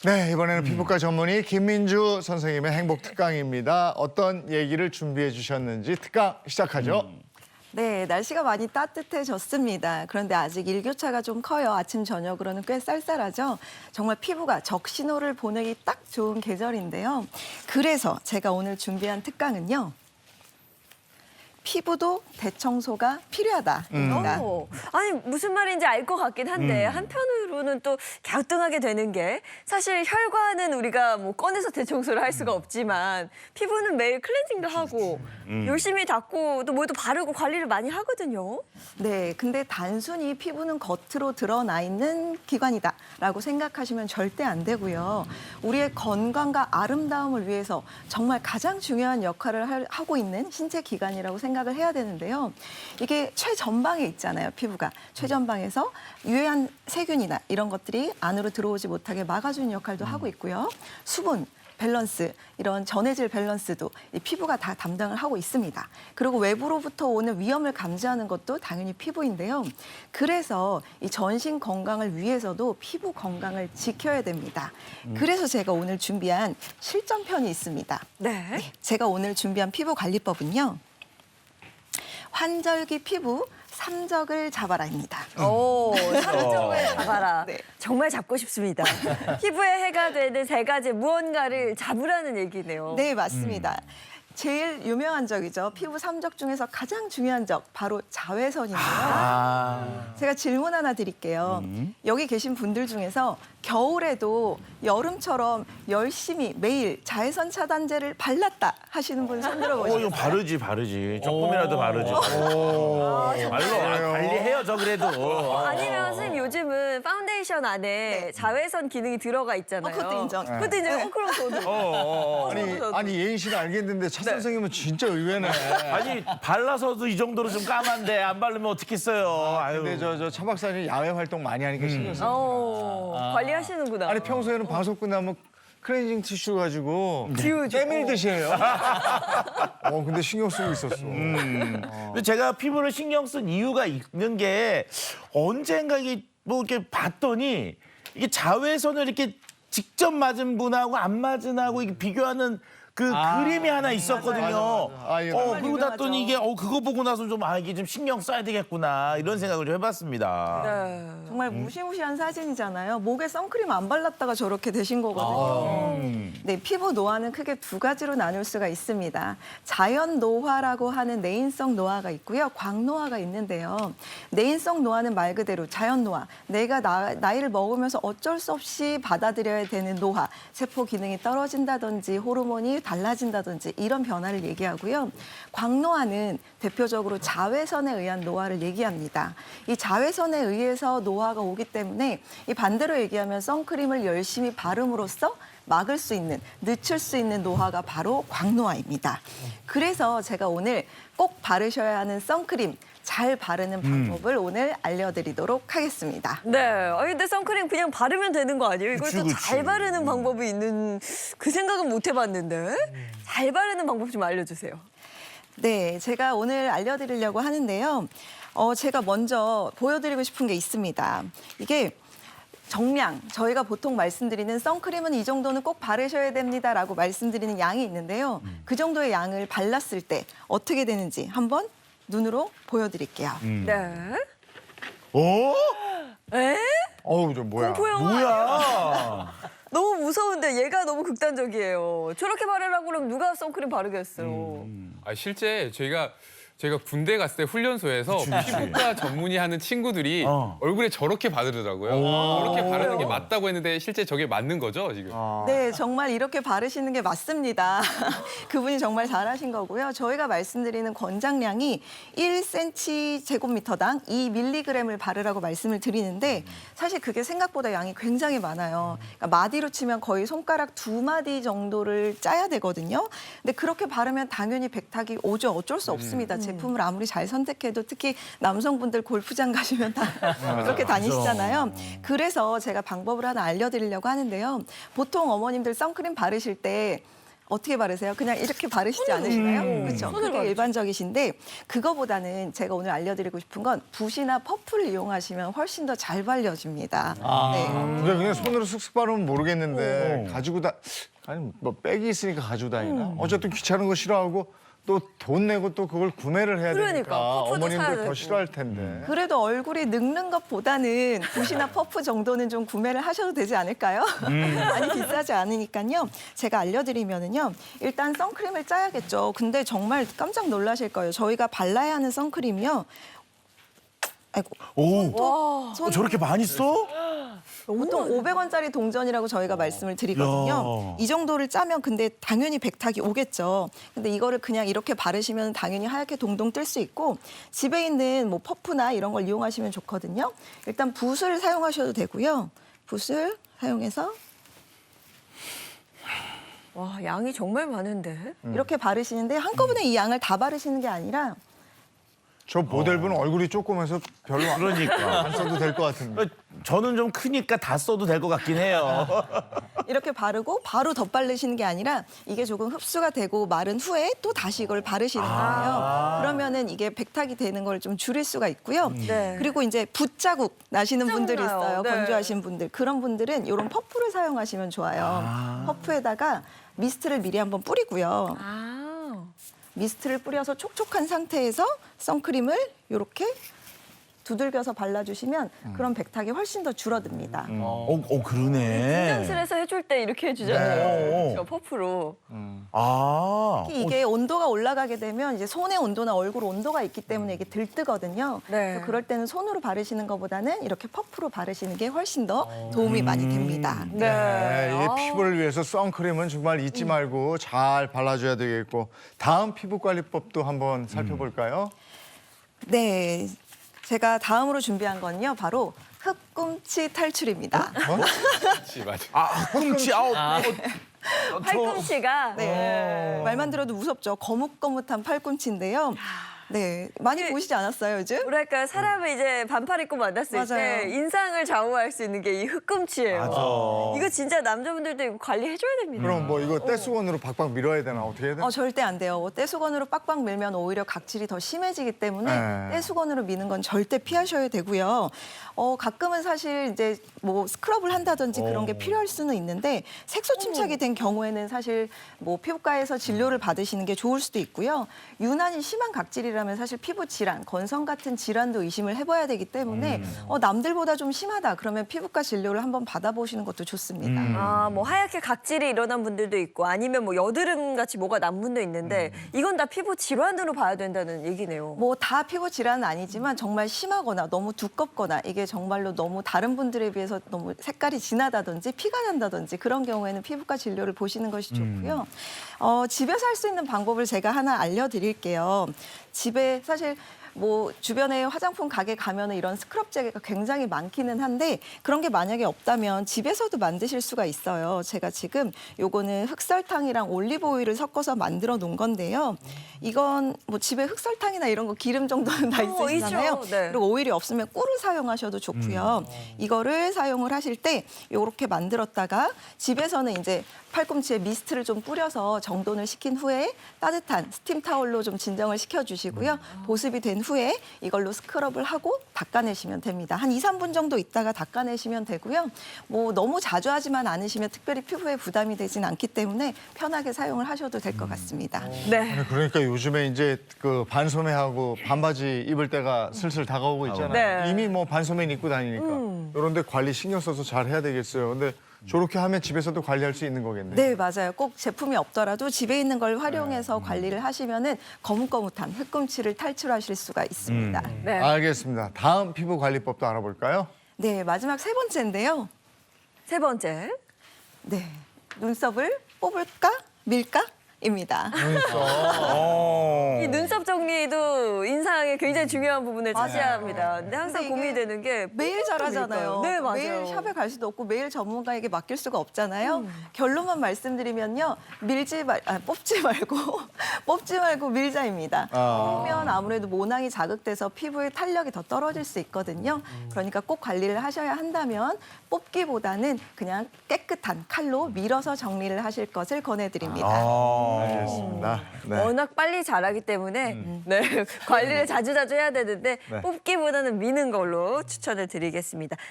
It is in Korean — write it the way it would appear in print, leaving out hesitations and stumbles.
네, 이번에는 피부과 전문의 김민주 선생님의 행복 특강입니다. 어떤 얘기를 준비해 주셨는지 특강 시작하죠. 네, 날씨가 많이 따뜻해졌습니다. 그런데 아직 일교차가 좀 커요. 아침, 저녁으로는 꽤 쌀쌀하죠. 정말 피부가 적신호를 보내기 딱 좋은 계절인데요. 그래서 제가 오늘 준비한 특강은요. 피부도 대청소가 필요하다입니다. 아니 무슨 말인지 알 것 같긴 한데 한편으로는 또 갸우뚱하게 되는 게 사실 혈관은 우리가 뭐 꺼내서 대청소를 할 수가 없지만 피부는 매일 클렌징도 하고 열심히 닦고 또 뭐도 바르고 관리를 많이 하거든요. 네, 근데 단순히 피부는 겉으로 드러나 있는 기관이다라고 생각하시면 절대 안 되고요. 우리의 건강과 아름다움을 위해서 정말 가장 중요한 역할을 하고 있는 신체 기관이라고 생각을 해야 되는데요. 이게 최전방에 있잖아요, 피부가. 최전방에서 유해한 세균이나 이런 것들이 안으로 들어오지 못하게 막아주는 역할도 하고 있고요. 수분, 밸런스, 이런 전해질 밸런스도 이 피부가 다 담당을 하고 있습니다. 그리고 외부로부터 오는 위험을 감지하는 것도 당연히 피부인데요. 그래서 이 전신 건강을 위해서도 피부 건강을 지켜야 됩니다. 그래서 제가 오늘 준비한 실전편이 있습니다. 네. 제가 오늘 준비한 피부 관리법은요. 환절기 피부 삼적을 잡아라입니다. 오, 삼적을 잡아라. 네. 정말 잡고 싶습니다. 피부에 해가 되는 세 가지 무언가를 잡으라는 얘기네요. 네, 맞습니다. 제일 유명한 적이죠. 피부 삼적 중에서 가장 중요한 적, 바로 자외선인데요. 제가 질문 하나 드릴게요. 여기 계신 분들 중에서 겨울에도 여름처럼 열심히 매일 자외선 차단제를 발랐다 하시는 분 손 이거 들어보시죠. 바르지. 조금이라도 바르지. 관리해요, 저 그래도. 아니면 선생님 요즘은 파운데이션 안에 자외선 기능이 들어가 있잖아요. 그것도 인정. 그것도 인정. 그럼 저도. 아니 예인 씨는 알겠는데 차 선생님은 진짜 의외네. 아니, 발라서도 이 정도로 좀 까만데 안 바르면 어떻겠어요. 아유. 근데 차 박사님 야외 활동 많이 하니까 신경 써요. 관리하시는구나. 아니 평소에는 방송 끝나면 클렌징 티슈 가지고 지우죠. 때밀듯이 해요. 근데 신경 쓰고 있었어. 근데 제가 피부를 신경 쓴 이유가 있는 게 언젠가 이게 뭐 이렇게 봤더니 이게 자외선을 이렇게 직접 맞은 분하고 안 맞은 하고 이게 비교하는 그 그림이 하나 있었거든요. 맞아. 예. 그러고 유명하죠. 났더니 이게 그거 보고 나서 좀 이게 좀 신경 써야 되겠구나 이런 생각을 좀 해봤습니다. 네. 정말 무시무시한 사진이잖아요. 목에 선크림 안 발랐다가 저렇게 되신 거거든요. 네, 피부 노화는 크게 두 가지로 나눌 수가 있습니다. 자연 노화라고 하는 내인성 노화가 있고요. 광노화가 있는데요. 내인성 노화는 말 그대로 자연 노화. 내가 나이를 먹으면서 어쩔 수 없이 받아들여야 되는 노화. 세포 기능이 떨어진다든지 호르몬이 달라진다든지 이런 변화를 얘기하고요. 광노화는 대표적으로 자외선에 의한 노화를 얘기합니다. 이 자외선에 의해서 노화가 오기 때문에 이 반대로 얘기하면 선크림을 열심히 바름으로써 막을 수 있는, 늦출 수 있는 노화가 바로 광노화입니다. 그래서 제가 오늘 꼭 바르셔야 하는 선크림 잘 바르는 방법을 오늘 알려드리도록 하겠습니다. 네. 근데 선크림 그냥 바르면 되는 거 아니에요? 이걸 또 그치. 잘 바르는 방법이 있는 그 생각은 못 해봤는데 잘 바르는 방법 좀 알려주세요. 네, 제가 오늘 알려드리려고 하는데요. 제가 먼저 보여드리고 싶은 게 있습니다. 이게 정량, 저희가 보통 말씀드리는 선크림은 이 정도는 꼭 바르셔야 됩니다라고 말씀드리는 양이 있는데요. 그 정도의 양을 발랐을 때 어떻게 되는지 한번 눈으로 보여드릴게요. 네. 에? 저 뭐야? 공포 영화. 뭐야? 너무 무서운데 얘가 너무 극단적이에요. 저렇게 바르려고 그러면 누가 선크림 바르겠어요. 실제 저희가 군대 갔을 때 훈련소에서 피부과 전문의 하는 친구들이 얼굴에 저렇게 바르더라고요. 저렇게 바르는 게 맞다고 했는데 실제 저게 맞는 거죠, 지금? 네, 정말 이렇게 바르시는 게 맞습니다. 그분이 정말 잘하신 거고요. 저희가 말씀드리는 권장량이 1cm 제곱미터당 2mg을 바르라고 말씀을 드리는데 사실 그게 생각보다 양이 굉장히 많아요. 그러니까 마디로 치면 거의 손가락 2마디 정도를 짜야 되거든요. 근데 그렇게 바르면 당연히 백탁이 오죠. 어쩔 수 없습니다. 제품을 아무리 잘 선택해도 특히 남성분들 골프장 가시면 다 그렇게 다니시잖아요. 그래서 제가 방법을 하나 알려드리려고 하는데요. 보통 어머님들 선크림 바르실 때 어떻게 바르세요? 그냥 이렇게 바르시지 않으시나요? 그렇죠. 그게 일반적이신데 그거보다는 제가 오늘 알려드리고 싶은 건 붓이나 퍼프를 이용하시면 훨씬 더 잘 발려집니다. 네. 근데 그냥 손으로 슥슥 바르면 모르겠는데 가지고 아니 뭐 백이 있으니까 가지고 다니나? 어쨌든 귀찮은 거 싫어하고 또 돈 내고 또 그걸 구매를 해야 그러니까, 되니까 퍼프도 사야 어머님들 되고. 더 싫어할 텐데. 그래도 얼굴이 늙는 것보다는 붓이나 퍼프 정도는 좀 구매를 하셔도 되지 않을까요? 많이 비싸지 않으니까요. 제가 알려드리면은요. 일단 선크림을 짜야겠죠. 근데 정말 깜짝 놀라실 거예요. 저희가 발라야 하는 선크림이요. 아이고. 오, 손 저렇게 많이 써? 보통 500원짜리 동전이라고 저희가 말씀을 드리거든요. 야. 이 정도를 짜면 근데 당연히 백탁이 오겠죠. 근데 이거를 그냥 이렇게 바르시면 당연히 하얗게 동동 뜰 수 있고 집에 있는 뭐 퍼프나 이런 걸 이용하시면 좋거든요. 일단 붓을 사용하셔도 되고요. 붓을 사용해서 와, 양이 정말 많은데. 이렇게 바르시는데 한꺼번에 이 양을 다 바르시는 게 아니라 저 모델분 얼굴이 조그매서 별로 그러니까. 안 써도 될 것 같은데. 저는 좀 크니까 다 써도 될 것 같긴 해요. 이렇게 바르고 바로 덧바르시는 게 아니라 이게 조금 흡수가 되고 마른 후에 또 다시 이걸 바르시는 거예요. 그러면은 이게 백탁이 되는 걸 좀 줄일 수가 있고요. 네. 그리고 이제 붓자국 나시는 분들이 나요. 있어요. 네. 건조하신 분들. 그런 분들은 이런 퍼프를 사용하시면 좋아요. 퍼프에다가 미스트를 미리 한번 뿌리고요. 아. 미스트를 뿌려서 촉촉한 상태에서 선크림을 이렇게 두들겨서 발라주시면 그런 백탁이 훨씬 더 줄어듭니다. 그러네. 분장실에서 해줄 때 이렇게 해주잖아요. 네. 저 퍼프로. 아, 특히 이게 온도가 올라가게 되면 이제 손의 온도나 얼굴 온도가 있기 때문에 이게 들뜨거든요. 네. 그래서 그럴 때는 손으로 바르시는 것보다는 이렇게 퍼프로 바르시는 게 훨씬 더 도움이 많이 됩니다. 네, 이게 피부를 위해서 선크림은 정말 잊지 말고 잘 발라줘야 되겠고 다음 피부관리법도 한번 살펴볼까요? 네, 제가 다음으로 준비한 건요, 바로 흑꿈치 탈출입니다. 그렇지, 맞아. 꿈치, 팔꿈치가. 네, 말만 들어도 무섭죠. 거뭇거뭇한 팔꿈치인데요. 네, 많이 보이시지 않았어요, 요즘? 뭐랄까 사람을 이제 반팔 입고 만났을 맞아요. 때 인상을 좌우할 수 있는 게 이 흑꿈치예요. 맞아. 이거 진짜 남자분들도 이거 관리해줘야 됩니다. 그럼 뭐 이거 떼수건으로 박박 밀어야 되나 어떻게 해야 되나? 절대 안 돼요. 떼수건으로 빡빡 밀면 오히려 각질이 더 심해지기 때문에 네. 떼수건으로 미는 건 절대 피하셔야 되고요. 가끔은 사실 이제 뭐 스크럽을 한다든지 그런 게 필요할 수는 있는데 색소 침착이 된 경우에는 사실 뭐 피부과에서 진료를 받으시는 게 좋을 수도 있고요. 유난히 심한 각질이라면 사실 피부 질환, 건성 같은 질환도 의심을 해봐야 되기 때문에 남들보다 좀 심하다 그러면 피부과 진료를 한번 받아보시는 것도 좋습니다. 아, 뭐 하얗게 각질이 일어난 분들도 있고 아니면 뭐 여드름 같이 뭐가 난 분도 있는데 이건 다 피부 질환으로 봐야 된다는 얘기네요. 뭐 다 피부 질환은 아니지만 정말 심하거나 너무 두껍거나 이게 정말로 너무 다른 분들에 비해서 너무 색깔이 진하다든지 피가 난다든지 그런 경우에는 피부과 진료를 보시는 것이 좋고요. 집에서 할 수 있는 방법을 제가 하나 알려드릴게요. 집에 사실 뭐 주변에 화장품 가게 가면은 이런 스크럽제가 굉장히 많기는 한데 그런 게 만약에 없다면 집에서도 만드실 수가 있어요. 제가 지금 요거는 흑설탕이랑 올리브 오일을 섞어서 만들어 놓은 건데요. 이건 뭐 집에 흑설탕이나 이런 거 기름 정도는 다 있으시잖아요. 있죠. 네. 그리고 오일이 없으면 꿀을 사용하셔도 좋고요. 이거를 사용을 하실 때 요렇게 만들었다가 집에서는 이제 팔꿈치에 미스트를 좀 뿌려서 정돈을 시킨 후에 따뜻한 스팀 타올로 좀 진정을 시켜주시고요. 보습이 된 후에 이걸로 스크럽을 하고 닦아내시면 됩니다. 한 2, 3분 정도 있다가 닦아내시면 되고요. 뭐 너무 자주 하지만 않으시면 특별히 피부에 부담이 되진 않기 때문에 편하게 사용을 하셔도 될 것 같습니다. 네. 그러니까 요즘에 이제 그 반소매하고 반바지 입을 때가 슬슬 다가오고 있잖아요. 네. 이미 뭐 반소매 입고 다니니까 이런데 관리 신경 써서 잘 해야 되겠어요. 근데 저렇게 하면 집에서도 관리할 수 있는 거겠네요. 네, 맞아요. 꼭 제품이 없더라도 집에 있는 걸 활용해서 관리를 하시면은 거뭇거뭇한 흑꿈치를 탈출하실 수가 있습니다. 네. 알겠습니다. 다음 피부 관리법도 알아볼까요? 네, 마지막 세 번째인데요. 세 번째. 네, 눈썹을 뽑을까 밀까 입니다. 이 눈썹 정리도 인상에 굉장히 중요한 부분을 차지합니다. 근데 항상 근데 고민이 이게 되는 게 매일 자라잖아요. 네, 맞아요. 매일 샵에 갈 수도 없고 매일 전문가에게 맡길 수가 없잖아요. 결론만 말씀드리면요. 뽑지 말고 뽑지 말고 밀자입니다. 뽑으면 아무래도 모낭이 자극돼서 피부의 탄력이 더 떨어질 수 있거든요. 그러니까 꼭 관리를 하셔야 한다면 뽑기보다는 그냥 깨끗한 칼로 밀어서 정리를 하실 것을 권해드립니다. 알겠습니다. 네. 워낙 빨리 자라기 때문에 네, 관리를 자주자주 해야 되는데 네. 뽑기보다는 미는 걸로 추천을 드리겠습니다. 자,